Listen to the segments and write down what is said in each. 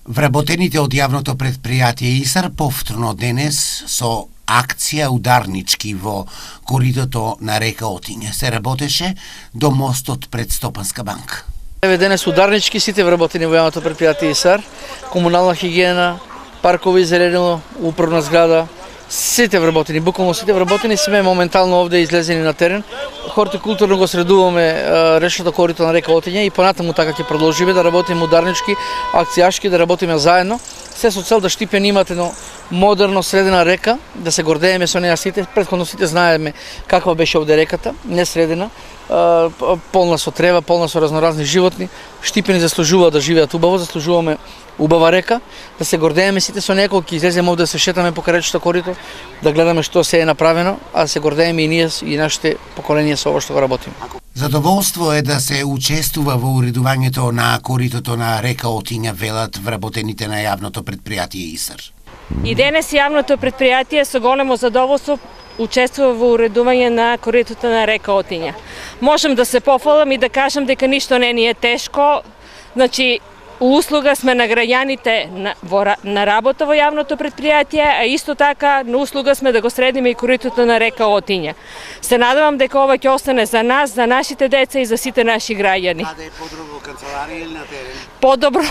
Вработените од јавното предпријатие ИСАР повторно денес со акција ударнички во коридото на река Отиња се работеше до мостот пред Стопанска банка. Еве денес ударнички сите вработени во јавното предпријатие ИСАР, комунална хигиена, паркови зеленило, управна зграда, сите вработени, буквално сите вработени сме моментално овде излезени на терен. Хортикултурно го средуваме речното корито на река Отиња и понатаму така ќе продолжиме да работиме ударнички, акцијашки, да работиме заедно, се со цел да Штипен имат едно модерно средена река, да се гордееме со неја сите. Претходно сите знаеме каква беше овде реката, не средена, полна со трева, полна со разноразни животни. Штипени заслужува да живеат убаво, заслужуваме убава река, да се гордееме сите со неја, кога ќе излеземе овде да се шетаме покрај речното корито, да гледаме што се е направено, а да се гордееме и ние и нашите поколенија со ова што го работиме. Задоволство е да се учествува во уредувањето на коритото на река Отиња, велат вработените на јавното предпријатие ИСАР. И денес јавното предпријатие со големо задоволство учествува во уредување на коритото на река Отиња. Можам да се пофалам и да кажам дека ништо не ни е тешко, значи услуга сме на граѓаните на работа во јавното предпријатие, а исто така на услуга сме да го средиме и коритото на река Отиња. Се надевам дека ова ќе остане за нас, за нашите деца и за сите наши граѓани. Каде е подобро, канцеларија или на терен? Подобро,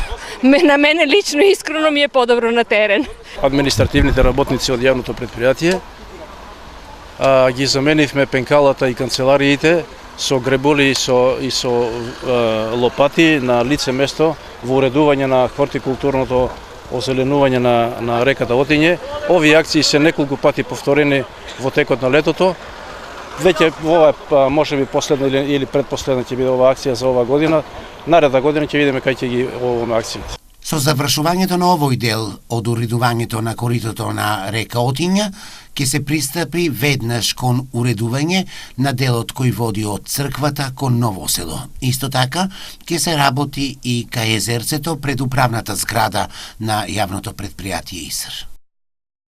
на мене лично искрено ми е подобро на терен. Административните работници од јавното предпријатие ги заменивме пенкалата и канцелариите со гребули и со лопати на лице место во уредување на хортикултурното озеленување на реката Отиње. Овие акции се неколку пати повторени во текот на летото. Веќе ова можеби последна или предпоследна ќе биде ова акција за ова година. Наредна година ќе видиме кај ќе ги овоме акциите. Со завршувањето на овој дел од уредувањето на коритото на река Отиња, ќе се пристапи веднаш кон уредување на делот кој води од црквата кон Ново село. Исто така, ќе се работи и кај езерцето пред управната зграда на јавното предпријатие ИСАР.